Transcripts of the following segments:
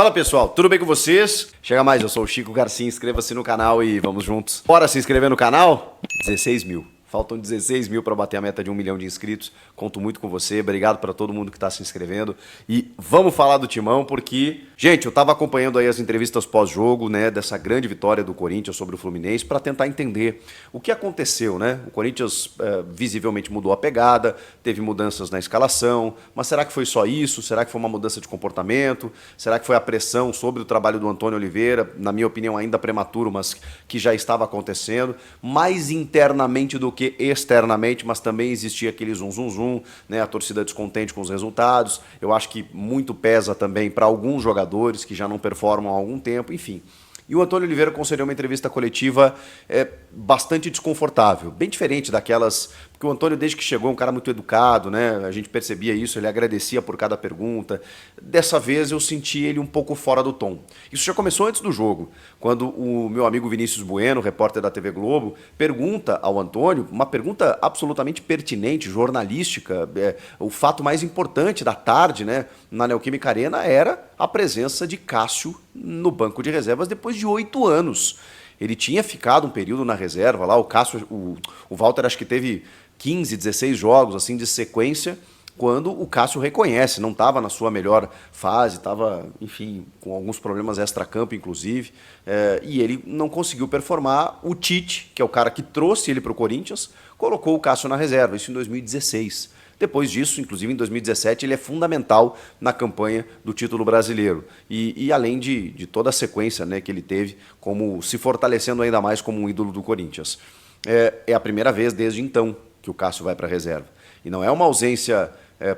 Fala pessoal, tudo bem com vocês? Chega mais, eu sou o Chico Garcia, inscreva-se no canal e vamos juntos. Bora se inscrever no canal? 16 mil. Faltam 16 mil para bater a meta de 1 milhão de inscritos. Conto muito com você, obrigado para todo mundo que está se inscrevendo. E vamos falar do Timão porque, gente, eu estava acompanhando aí as entrevistas pós-jogo, né, dessa grande vitória do Corinthians sobre o Fluminense para tentar entender o que aconteceu, né? O Corinthians visivelmente mudou a pegada, teve mudanças na escalação, mas será que foi só isso? Será que foi uma mudança de comportamento? Será que foi a pressão sobre o trabalho do Antônio Oliveira? Na minha opinião, ainda prematuro, mas que já estava acontecendo. Mais internamente do que externamente, mas também existia aquele zum, né, a torcida descontente com os resultados. Eu acho que muito pesa também para alguns jogadores que já não performam há algum tempo, enfim. E o Antônio Oliveira concedeu uma entrevista coletiva bastante desconfortável, bem diferente daquelas... Porque o Antônio, desde que chegou, é um cara muito educado, né? A gente percebia isso, ele agradecia por cada pergunta. Dessa vez eu senti ele um pouco fora do tom. Isso já começou antes do jogo, quando o meu amigo Vinícius Bueno, repórter da TV Globo, pergunta ao Antônio, uma pergunta absolutamente pertinente, jornalística. O fato mais importante da tarde, né, na Neoquímica Arena era a presença de Cássio no banco de reservas depois de 8 anos. Ele tinha ficado um período na reserva lá, o Cássio, o Walter acho que teve 15, 16 jogos assim de sequência, quando o Cássio reconhece, não estava na sua melhor fase, estava, enfim, com alguns problemas extra-campo, inclusive, e ele não conseguiu performar. O Tite, que é o cara que trouxe ele para o Corinthians, colocou o Cássio na reserva, isso em 2016. Depois disso, inclusive em 2017, ele é fundamental na campanha do título brasileiro. E além de toda a sequência, né, que ele teve, como se fortalecendo ainda mais como um ídolo do Corinthians. É a primeira vez desde então que o Cássio vai para a reserva. E não é uma ausência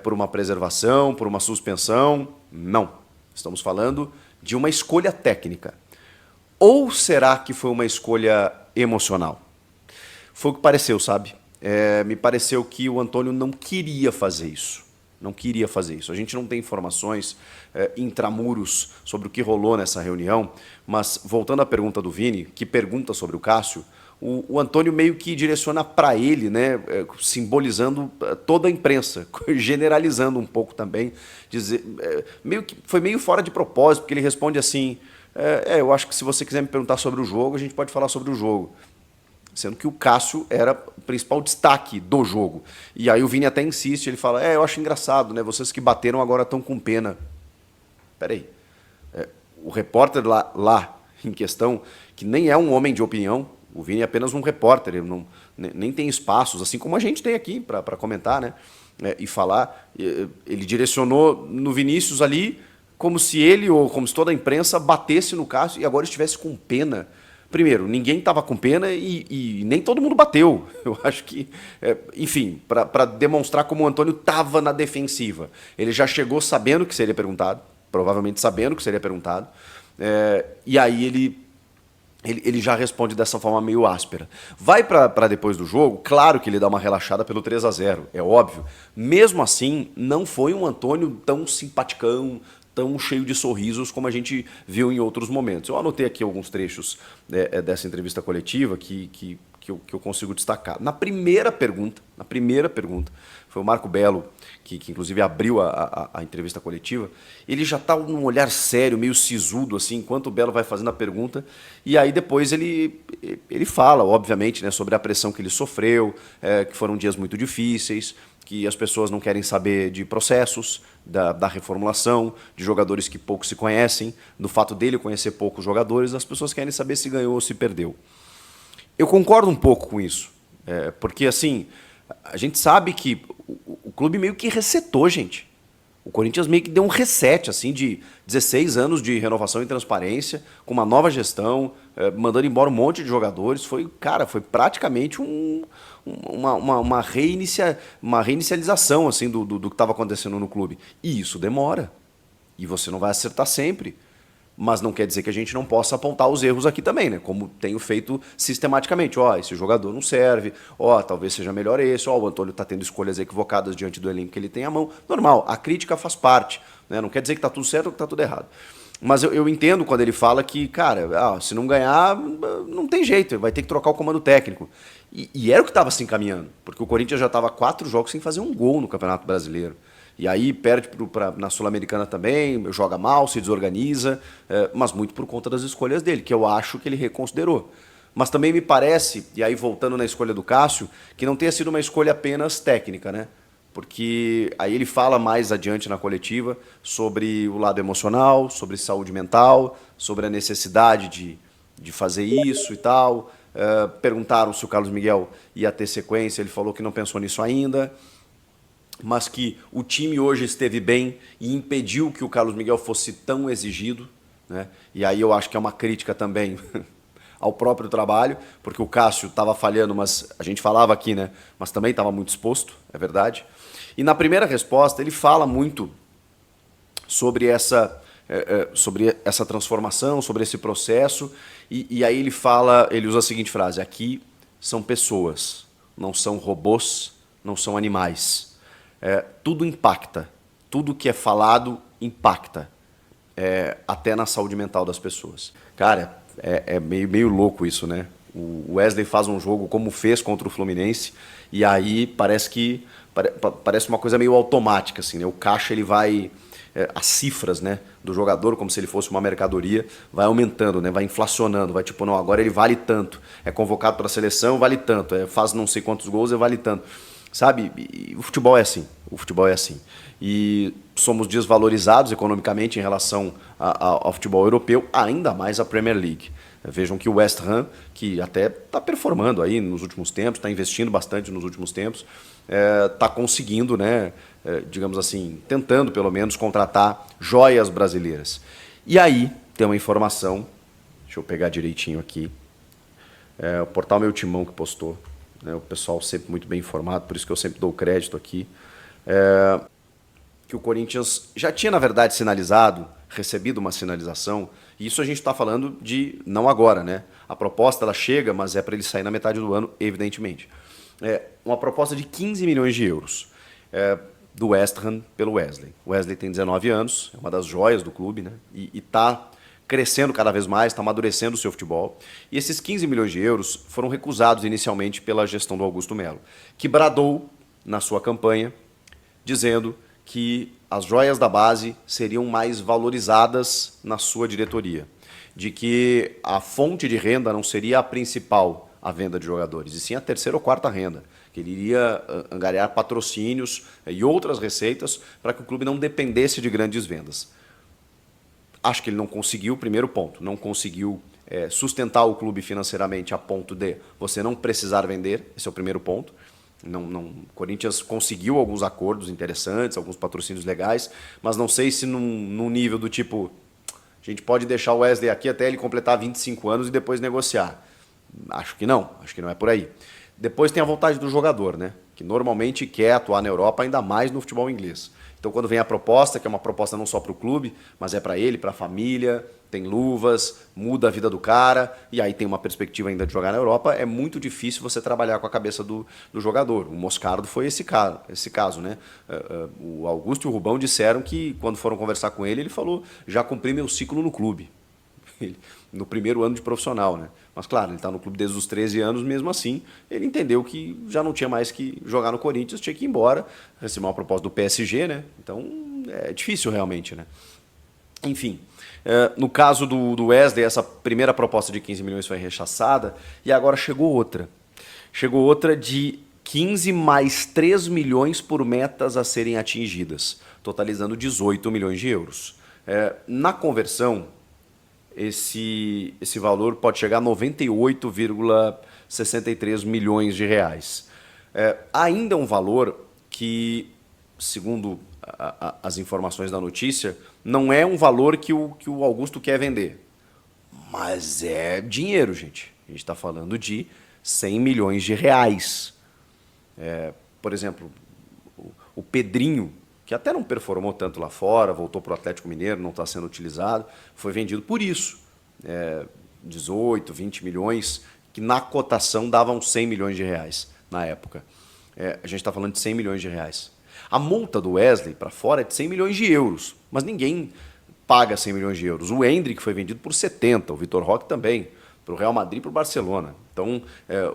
por uma preservação, por uma suspensão, não. Estamos falando de uma escolha técnica. Ou será que foi uma escolha emocional? Foi o que pareceu, sabe? Me pareceu que o Antônio não queria fazer isso. Não queria fazer isso. A gente não tem informações intramuros sobre o que rolou nessa reunião, mas voltando à pergunta do Vini, que pergunta sobre o Cássio, o Antônio meio que direciona para ele, né, simbolizando toda a imprensa, generalizando um pouco também, foi meio fora de propósito, porque ele responde assim, eu acho que se você quiser me perguntar sobre o jogo, a gente pode falar sobre o jogo. Sendo que o Cássio era o principal destaque do jogo. E aí o Vini até insiste, ele fala, eu acho engraçado, né? Vocês que bateram agora estão com pena. Peraí. O repórter lá em questão, que nem é um homem de opinião, o Vini é apenas um repórter, ele nem tem espaços, assim como a gente tem aqui para comentar, né? E falar. Ele direcionou no Vinícius ali como se ele, ou como se toda a imprensa, batesse no Cássio e agora estivesse com pena. Primeiro, ninguém estava com pena e nem todo mundo bateu. Eu acho que, enfim, para demonstrar como o Antônio estava na defensiva. Ele já chegou sabendo que seria perguntado, provavelmente sabendo que seria perguntado, e aí ele já responde dessa forma meio áspera. Vai para depois do jogo, claro que ele dá uma relaxada pelo 3-0, é óbvio. Mesmo assim, não foi um Antônio tão simpaticão, tão cheio de sorrisos como a gente viu em outros momentos. Eu anotei aqui alguns trechos dessa entrevista coletiva que eu consigo destacar. Na primeira pergunta, foi o Marco Belo, que inclusive abriu a entrevista coletiva, ele já está num olhar sério, meio sisudo, assim, enquanto o Belo vai fazendo a pergunta, e aí depois ele fala, obviamente, né, sobre a pressão que ele sofreu, que foram dias muito difíceis, que as pessoas não querem saber de processos, da reformulação, de jogadores que pouco se conhecem, do fato dele conhecer poucos jogadores, as pessoas querem saber se ganhou ou se perdeu. Eu concordo um pouco com isso, porque assim, a gente sabe que o clube meio que resetou, gente. O Corinthians meio que deu um reset assim, de 16 anos de renovação e transparência, com uma nova gestão, mandando embora um monte de jogadores. Foi praticamente uma reinicialização assim, do que estava acontecendo no clube. E isso demora. E você não vai acertar sempre. Mas não quer dizer que a gente não possa apontar os erros aqui também, né? Como tenho feito sistematicamente. Esse jogador não serve, talvez seja melhor esse, o Antônio está tendo escolhas equivocadas diante do elenco que ele tem à mão. Normal, a crítica faz parte, né? Não quer dizer que está tudo certo ou que está tudo errado. Mas eu entendo quando ele fala que, cara, se não ganhar, não tem jeito, vai ter que trocar o comando técnico. E era o que estava se encaminhando, porque o Corinthians já estava 4 jogos sem fazer um gol no Campeonato Brasileiro. E aí perde na Sul-Americana também, joga mal, se desorganiza, mas muito por conta das escolhas dele, que eu acho que ele reconsiderou. Mas também me parece, e aí voltando na escolha do Cássio, que não tenha sido uma escolha apenas técnica, né? Porque aí ele fala mais adiante na coletiva sobre o lado emocional, sobre saúde mental, sobre a necessidade de fazer isso e tal. Perguntaram se o Carlos Miguel ia ter sequência, ele falou que não pensou nisso ainda, mas que o time hoje esteve bem e impediu que o Carlos Miguel fosse tão exigido, né? E aí eu acho que é uma crítica também ao próprio trabalho, porque o Cássio estava falhando, mas a gente falava aqui, né? Mas também estava muito exposto, é verdade. E na primeira resposta ele fala muito sobre essa transformação, sobre esse processo, e aí ele usa a seguinte frase: aqui são pessoas, não são robôs, não são animais. Tudo impacta, tudo que é falado impacta, até na saúde mental das pessoas. Cara, é meio louco isso, né? O Wesley faz um jogo como fez contra o Fluminense, e aí parece uma coisa meio automática, assim, né? O caixa ele vai, as cifras, né, do jogador, como se ele fosse uma mercadoria, vai aumentando, né, vai inflacionando, vai tipo, não, agora ele vale tanto, é convocado para a seleção, vale tanto, faz não sei quantos gols, vale tanto. Sabe? E o futebol é assim. O futebol é assim. E somos desvalorizados economicamente em relação ao futebol europeu, ainda mais a Premier League. Vejam que o West Ham, que até está performando aí nos últimos tempos, está investindo bastante nos últimos tempos, está conseguindo, né, digamos assim, tentando pelo menos contratar joias brasileiras. E aí tem uma informação, deixa eu pegar direitinho aqui, o portal Meu Timão que postou, né, o pessoal sempre muito bem informado, por isso que eu sempre dou crédito aqui, que o Corinthians já tinha, na verdade, sinalizado, recebido uma sinalização, e isso a gente está falando de não agora, né? A proposta ela chega, mas é para ele sair na metade do ano, evidentemente. Uma proposta de 15 milhões de euros do West Ham pelo Wesley. O Wesley tem 19 anos, é uma das joias do clube, né? E está crescendo cada vez mais, está amadurecendo o seu futebol. E esses 15 milhões de euros foram recusados inicialmente pela gestão do Augusto Melo, que bradou na sua campanha, dizendo que as joias da base seriam mais valorizadas na sua diretoria, de que a fonte de renda não seria a principal, a venda de jogadores, e sim a terceira ou quarta renda, que ele iria angariar patrocínios e outras receitas para que o clube não dependesse de grandes vendas. Acho que ele não conseguiu, primeiro ponto, não conseguiu sustentar o clube financeiramente a ponto de você não precisar vender, esse é o primeiro ponto. O Corinthians conseguiu alguns acordos interessantes, alguns patrocínios legais, mas não sei se num nível do tipo, a gente pode deixar o Wesley aqui até ele completar 25 anos e depois negociar. Acho que não é por aí. Depois tem a vontade do jogador, né? Que normalmente quer atuar na Europa, ainda mais no futebol inglês. Então, quando vem a proposta, que é uma proposta não só para o clube, mas é para ele, para a família, tem luvas, muda a vida do cara, e aí tem uma perspectiva ainda de jogar na Europa, é muito difícil você trabalhar com a cabeça do jogador. O Moscardo foi esse caso, né? O Augusto e o Rubão disseram que, quando foram conversar com ele falou, já cumpri meu ciclo no clube. No primeiro ano de profissional, né? Mas claro, ele está no clube desde os 13 anos, mesmo assim, ele entendeu que já não tinha mais que jogar no Corinthians, tinha que ir embora, receber uma proposta do PSG, né? Então é difícil realmente, né? Enfim, no caso do Wesley, essa primeira proposta de 15 milhões foi rechaçada e agora chegou outra. Chegou outra de 15 mais 3 milhões por metas a serem atingidas, totalizando 18 milhões de euros. Na conversão, esse valor pode chegar a 98,63 milhões de reais. Ainda é um valor que, segundo as informações da notícia, não é um valor que o Augusto quer vender. Mas é dinheiro, gente. A gente está falando de 100 milhões de reais. Por exemplo, o Pedrinho, que até não performou tanto lá fora, voltou para o Atlético Mineiro, não está sendo utilizado, foi vendido por isso. 18, 20 milhões, que na cotação davam 100 milhões de reais na época. A gente está falando de 100 milhões de reais. A multa do Wesley para fora é de 100 milhões de euros, mas ninguém paga 100 milhões de euros. O Endrick foi vendido por 70, o Vitor Roque também, para o Real Madrid e para o Barcelona. Então,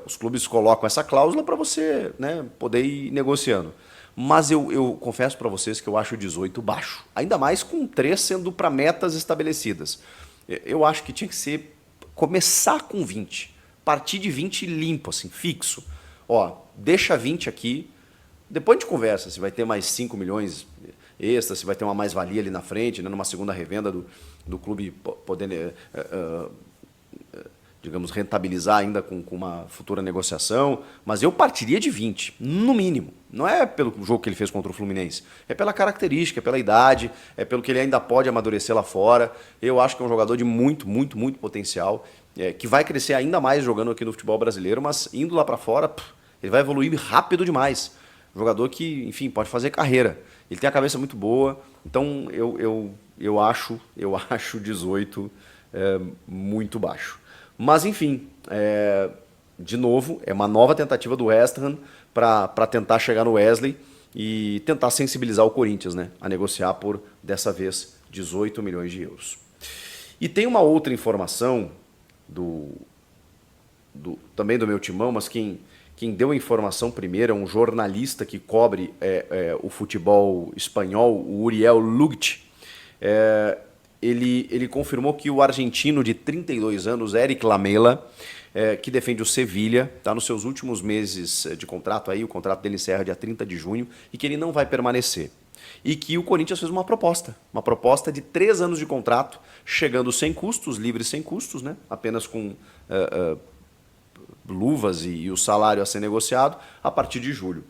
os clubes colocam essa cláusula para você, né, poder ir negociando. mas eu confesso para vocês que eu acho 18 baixo. Ainda mais com 3 sendo para metas estabelecidas. Eu acho que tinha que ser começar com 20, partir de 20 limpo, assim, fixo. Ó, deixa 20 aqui, depois a gente conversa se vai ter mais 5 milhões extra, se vai ter uma mais-valia ali na frente, né, numa segunda revenda do clube podendo, digamos, rentabilizar ainda com uma futura negociação. Mas eu partiria de 20, no mínimo. Não é pelo jogo que ele fez contra o Fluminense, é pela característica, é pela idade, é pelo que ele ainda pode amadurecer lá fora. Eu acho que é um jogador de muito, muito, muito potencial, que vai crescer ainda mais jogando aqui no futebol brasileiro, mas indo lá para fora, ele vai evoluir rápido demais. Um jogador que, enfim, pode fazer carreira. Ele tem a cabeça muito boa, então eu acho 18 muito baixo. Mas, enfim, de novo, é uma nova tentativa do West Ham para tentar chegar no Wesley e tentar sensibilizar o Corinthians, né, a negociar por, dessa vez, 18 milhões de euros. E tem uma outra informação também do meu timão, mas quem deu a informação primeiro é um jornalista que cobre o futebol espanhol, o Uriel Lugt. Ele confirmou que o argentino de 32 anos, Eric Lamela, que defende o Sevilha, está nos seus últimos meses de contrato, aí, o contrato dele encerra dia 30 de junho, e que ele não vai permanecer. E que o Corinthians fez uma proposta de 3 anos de contrato, chegando sem custos, livres sem custos, né? Apenas com luvas e o salário a ser negociado a partir de julho.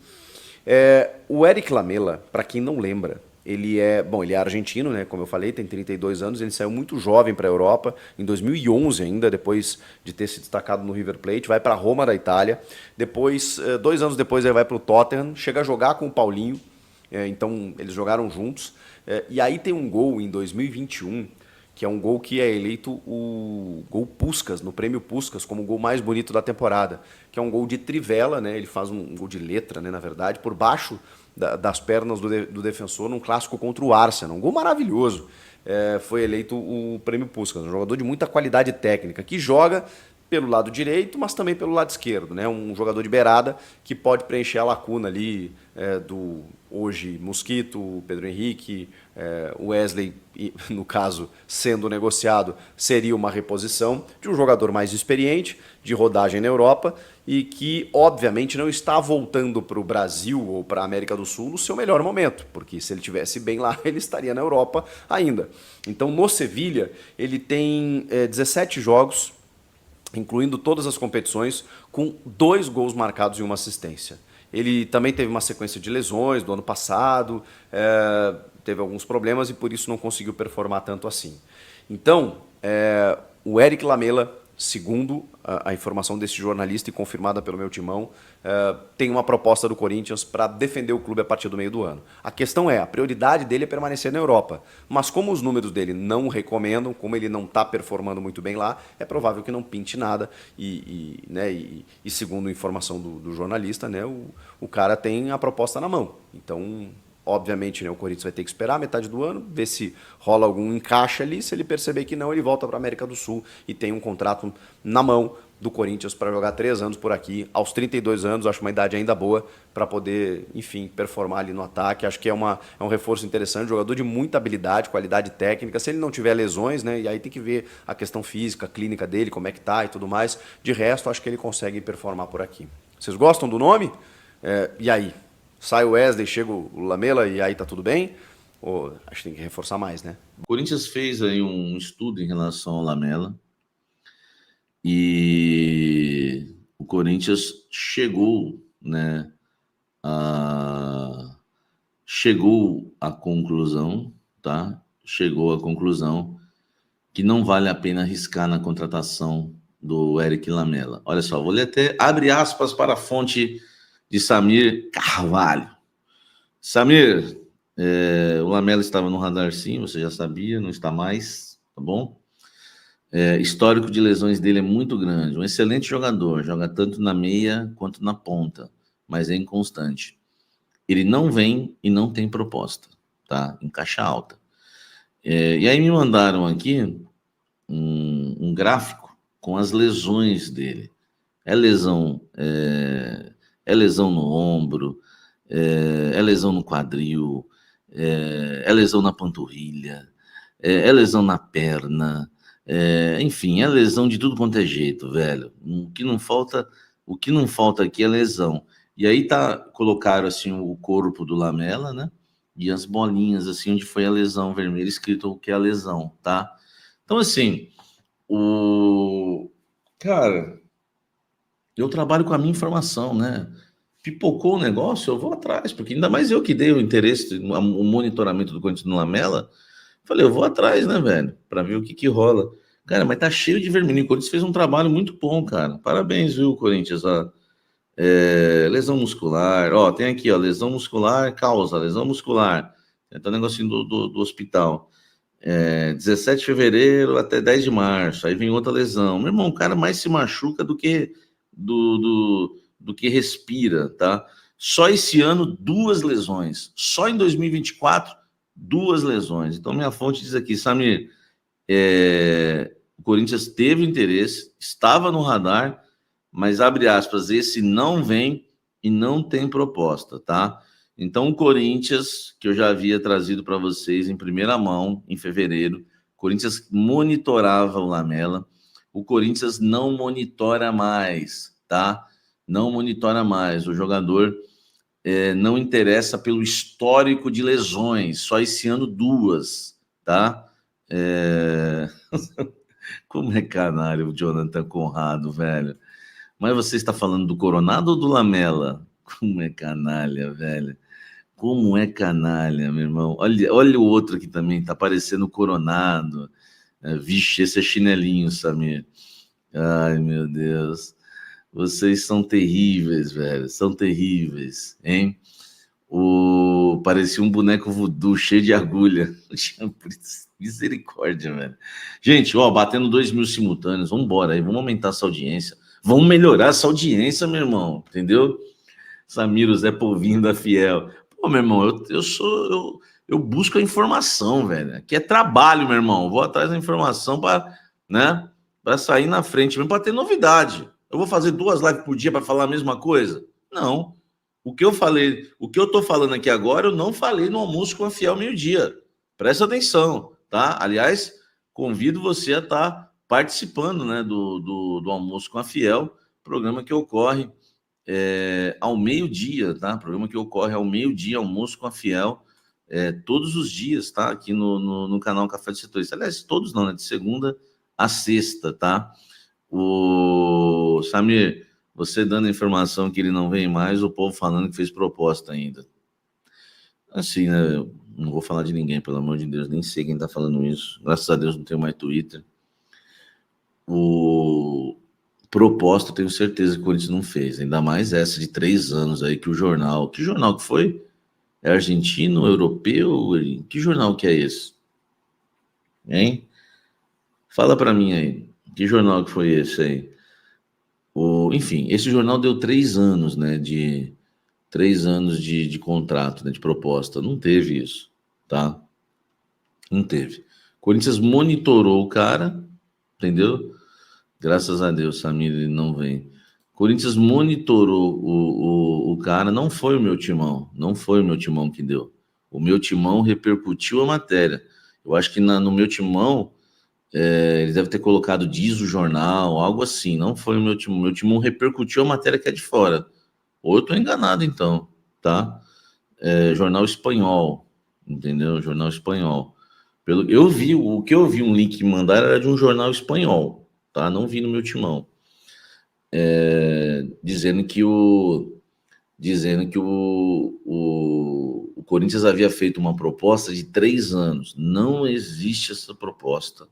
O Eric Lamela, para quem não lembra, ele é argentino, né? Como eu falei, tem 32 anos, ele saiu muito jovem para a Europa, em 2011 ainda, depois de ter se destacado no River Plate, vai para Roma da Itália, depois, 2 anos depois ele vai para o Tottenham, chega a jogar com o Paulinho, então eles jogaram juntos, e aí tem um gol em 2021, que é um gol que é eleito o gol Puskás, no prêmio Puskás, como o gol mais bonito da temporada, que é um gol de trivela, né? Ele faz um gol de letra, né, na verdade, por baixo das pernas do defensor, num clássico contra o Arsenal. Um gol maravilhoso. Foi eleito o prêmio Puskás, um jogador de muita qualidade técnica, que joga pelo lado direito, mas também pelo lado esquerdo, né? Um jogador de beirada que pode preencher a lacuna ali do hoje Mosquito, Pedro Henrique, Wesley, no caso, sendo negociado, seria uma reposição de um jogador mais experiente, de rodagem na Europa, e que, obviamente, não está voltando para o Brasil ou para a América do Sul no seu melhor momento, porque se ele estivesse bem lá, ele estaria na Europa ainda. Então, no Sevilha, ele tem 17 jogos, incluindo todas as competições, com 2 gols marcados e 1 assistência. Ele também teve uma sequência de lesões do ano passado, teve alguns problemas e por isso não conseguiu performar tanto assim. Então, o Eric Lamela, segundo a informação desse jornalista e confirmada pelo meu timão, tem uma proposta do Corinthians para defender o clube a partir do meio do ano. A questão a prioridade dele é permanecer na Europa, mas como os números dele não recomendam, como ele não está performando muito bem lá, é provável que não pinte nada e segundo a informação do jornalista, né, o cara tem a proposta na mão. Então, obviamente, né, o Corinthians vai ter que esperar a metade do ano, ver se rola algum encaixe ali. Se ele perceber que não, ele volta para a América do Sul e tem um contrato na mão do Corinthians para jogar 3 anos por aqui. Aos 32 anos, acho uma idade ainda boa para poder, enfim, performar ali no ataque. Acho que é um reforço interessante, jogador de muita habilidade, qualidade técnica. Se ele não tiver lesões, né, e aí tem que ver a questão física, a clínica dele, como é que tá e tudo mais. De resto, acho que ele consegue performar por aqui. Vocês gostam do nome? E aí? Sai o Wesley, chega o Lamela e aí tá tudo bem? Ou acho que tem que reforçar mais, né? O Corinthians fez aí um estudo em relação ao Lamela e o Corinthians chegou, né, chegou à conclusão, tá? Chegou à conclusão que não vale a pena arriscar na contratação do Eric Lamela. Olha só, vou ler até, abre aspas para a fonte de Samir Carvalho. Samir, o Lamela estava no radar sim, você já sabia, não está mais, tá bom? Histórico de lesões dele é muito grande, um excelente jogador, joga tanto na meia quanto na ponta, mas é inconstante. Ele não vem e não tem proposta, tá? Em caixa alta. E aí me mandaram aqui um gráfico com as lesões dele. É lesão no ombro, é lesão no quadril, é lesão na panturrilha, é lesão na perna, enfim, é lesão de tudo quanto é jeito, velho. O que não falta aqui é lesão. E aí colocaram assim o corpo do Lamela, né? E as bolinhas assim onde foi a lesão vermelha, escrito o que é a lesão, tá? Então assim, cara, eu trabalho com a minha informação, né? Pipocou o negócio, eu vou atrás, porque ainda mais eu que dei o interesse, o monitoramento do Corinthians no Lamela, falei, eu vou atrás, né, velho, para ver o que rola. Cara, mas tá cheio de vermelhinho. O Corinthians fez um trabalho muito bom, cara. Parabéns, viu, Corinthians? Lesão muscular. Ó, tem aqui, ó, lesão muscular, causa, lesão muscular. Tem até um negocinho do hospital. 17 de fevereiro até 10 de março. Aí vem outra lesão. Meu irmão, o cara mais se machuca do que do que respira, tá? Só esse ano, 2 lesões. Só em 2024, 2 lesões. Então, minha fonte diz aqui, Samir, o Corinthians teve interesse, estava no radar, mas, abre aspas, esse não vem e não tem proposta, tá? Então, o Corinthians, que eu já havia trazido para vocês em primeira mão, em fevereiro, o Corinthians monitorava o Lamela, o Corinthians não monitora mais, tá? Não monitora mais. O jogador não interessa pelo histórico de lesões, só esse ano 2, tá? Como é canalha o Jonathan Conrado, velho. Mas você está falando do Coronado ou do Lamela? Como é canalha, velho. Como é canalha, meu irmão. Olha o outro aqui também, tá parecendo Coronado. Vixe, esse é chinelinho, Samir. Ai, meu Deus. Vocês são terríveis, velho. São terríveis, hein? Parecia um boneco voodoo cheio de agulha. Misericórdia, velho. Gente, ó, batendo 2.000 simultâneos. Vamos embora aí, vamos aumentar essa audiência. Vamos melhorar essa audiência, meu irmão. Entendeu? Samir, o Zé Povinho da Fiel. Pô, meu irmão, eu busco a informação, velho. Aqui é trabalho, meu irmão. Vou atrás da informação para, né, para sair na frente, mesmo para ter novidade. Eu vou fazer 2 lives por dia para falar a mesma coisa? Não. O que eu tô falando aqui agora, eu não falei no almoço com a Fiel meio-dia. Presta atenção, tá? Aliás, convido você a estar participando, né, do almoço com a Fiel, programa que ocorre ao meio-dia, tá? Programa que ocorre ao meio-dia, almoço com a Fiel, todos os dias, tá? Aqui no canal Café de Setorista. Aliás, todos não, né? De segunda a sexta, tá? O Samir, você dando a informação que ele não vem mais, o povo falando que fez proposta ainda. Assim, né? Eu não vou falar de ninguém, pelo amor de Deus, nem sei quem tá falando isso. Graças a Deus não tenho mais Twitter. Proposta, tenho certeza que o Corinthians não fez. Ainda mais essa de 3 anos aí que o jornal. Que jornal que foi? É argentino, europeu? Que jornal que é esse? Hein? Fala para mim aí. Que jornal que foi esse aí? Enfim, esse jornal deu 3 anos, né? De 3 anos de contrato, né, de proposta. Não teve isso, tá? Não teve. Corinthians monitorou o cara, entendeu? Graças a Deus, Samir, ele não vem. Corinthians monitorou o cara, não foi o meu timão, não foi o meu timão que deu. O meu timão repercutiu a matéria. Eu acho que no meu timão, eles devem ter colocado diz o jornal, algo assim. Não foi o meu timão. Meu timão repercutiu a matéria que é de fora. Ou eu tô enganado, então, tá? Jornal espanhol, entendeu? Jornal espanhol. O que eu vi um link que mandaram era de um jornal espanhol, tá? Não vi no meu timão. Dizendo que o Corinthians havia feito uma proposta de 3 anos. Não existe essa proposta.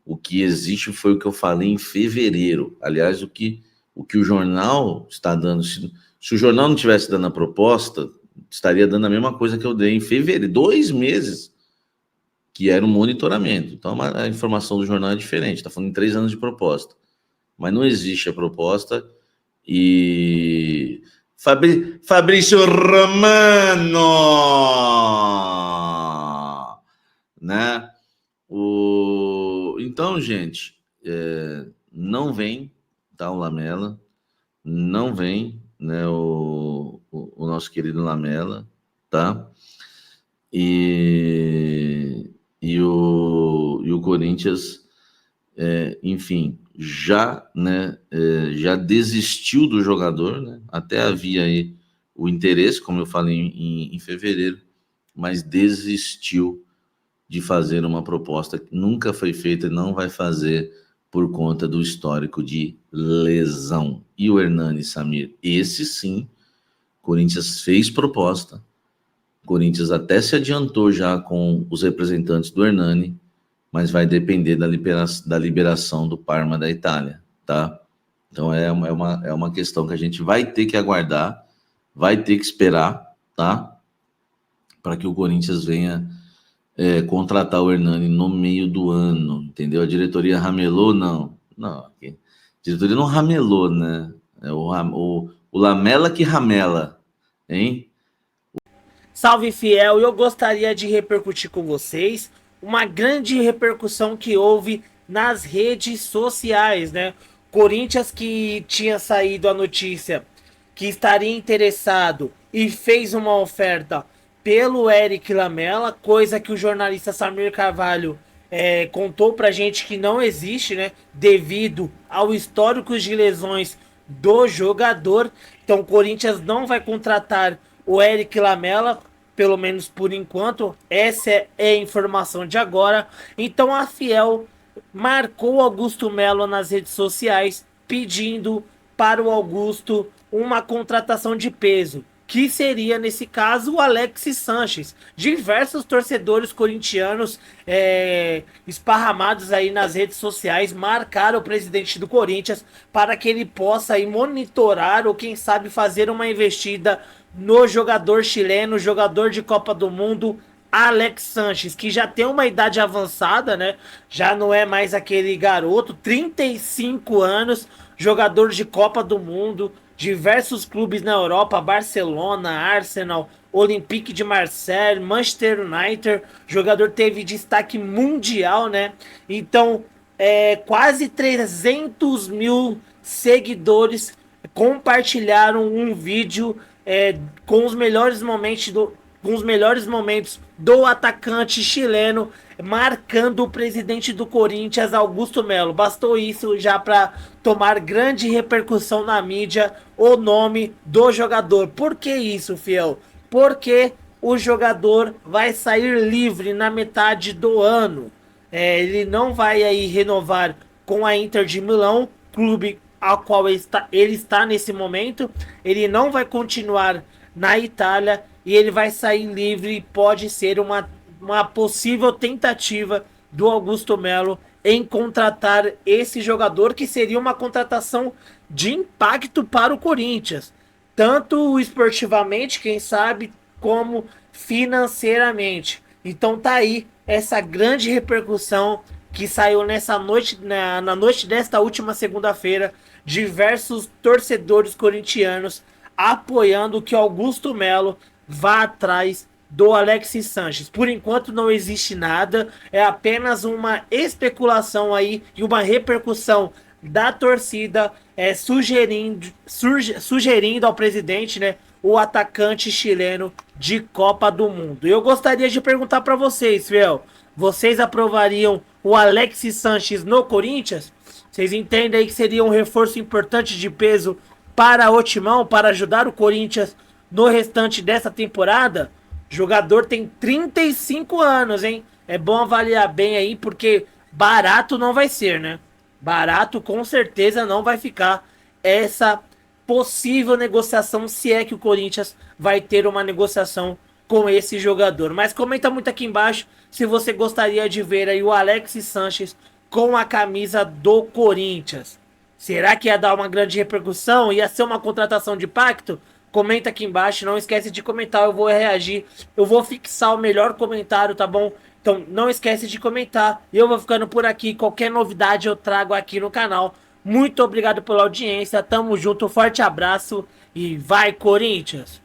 O que existe foi o que eu falei em fevereiro. Aliás, o que o jornal está dando. Se o jornal não tivesse dando a proposta, estaria dando a mesma coisa que eu dei em fevereiro. 2 meses, que era um monitoramento. Então, a informação do jornal é diferente. Está falando em 3 anos de proposta. Mas não existe a proposta. E Fabrício Romano, né? Então, gente, não vem, tá? O Lamela, não vem, né? O o nosso querido Lamela, tá? E o Corinthians, enfim, já, né, já desistiu do jogador, né? Até havia aí o interesse, como eu falei em fevereiro, mas desistiu de fazer uma proposta que nunca foi feita e não vai fazer por conta do histórico de lesão. E o Hernani, Samir, esse sim, Corinthians fez proposta. Corinthians até se adiantou já com os representantes do Hernani, mas vai depender da liberação do Parma da Itália, tá? Então é uma questão que a gente vai ter que aguardar, vai ter que esperar, tá? Para que o Corinthians venha contratar o Hernani no meio do ano, entendeu? A diretoria ramelou? Não. A diretoria não ramelou, né? É o Lamela que ramela, hein? Salve, fiel! Eu gostaria de repercutir com vocês uma grande repercussão que houve nas redes sociais, né? Corinthians, que tinha saído a notícia que estaria interessado e fez uma oferta pelo Eric Lamela, coisa que o jornalista Samir Carvalho contou pra gente que não existe, né? Devido ao histórico de lesões do jogador. Então o Corinthians não vai contratar o Eric Lamela, pelo menos por enquanto. Essa é a informação de agora. Então a Fiel marcou Augusto Melo nas redes sociais, pedindo para o Augusto uma contratação de peso, que seria, nesse caso, o Alexis Sanches. Diversos torcedores corintianos esparramados aí nas redes sociais marcaram o presidente do Corinthians para que ele possa aí monitorar ou, quem sabe, fazer uma investida no jogador chileno, jogador de Copa do Mundo, Alex Sanches, que já tem uma idade avançada, né? Já não é mais aquele garoto, 35 anos, jogador de Copa do Mundo, diversos clubes na Europa, Barcelona, Arsenal, Olympique de Marseille, Manchester United, jogador teve destaque mundial, né? Então, quase 300 mil seguidores compartilharam um vídeo com os melhores momentos do atacante chileno, marcando o presidente do Corinthians, Augusto Melo. Bastou isso já para tomar grande repercussão na mídia o nome do jogador. Por que isso, fiel? Porque o jogador vai sair livre na metade do ano. Ele não vai aí renovar com a Inter de Milão, clube ao qual ele está nesse momento. Ele não vai continuar na Itália e ele vai sair livre, e pode ser uma possível tentativa do Augusto Melo em contratar esse jogador, que seria uma contratação de impacto para o Corinthians, tanto esportivamente, quem sabe, como financeiramente. Então tá aí essa grande repercussão que saiu nessa noite, na noite desta última segunda-feira, diversos torcedores corintianos apoiando que Augusto Melo vá atrás do Alexis Sanches. Por enquanto não existe nada, é apenas uma especulação aí e uma repercussão da torcida sugerindo ao presidente, né, o atacante chileno de Copa do Mundo. Eu gostaria de perguntar para vocês, fiel, vocês aprovariam o Alexis Sanches no Corinthians? Vocês entendem aí que seria um reforço importante de peso para o Timão, para ajudar o Corinthians no restante dessa temporada? O jogador tem 35 anos, hein? É bom avaliar bem aí, porque barato não vai ser, né? Barato com certeza não vai ficar essa possível negociação, se é que o Corinthians vai ter uma negociação com esse jogador. Mas comenta muito aqui embaixo se você gostaria de ver aí o Alexis Sanches com a camisa do Corinthians. Será que ia dar uma grande repercussão? Ia ser uma contratação de impacto? Comenta aqui embaixo, não esquece de comentar, eu vou reagir, eu vou fixar o melhor comentário, tá bom? Então não esquece de comentar, eu vou ficando por aqui, qualquer novidade eu trago aqui no canal. Muito obrigado pela audiência, tamo junto, forte abraço e vai Corinthians!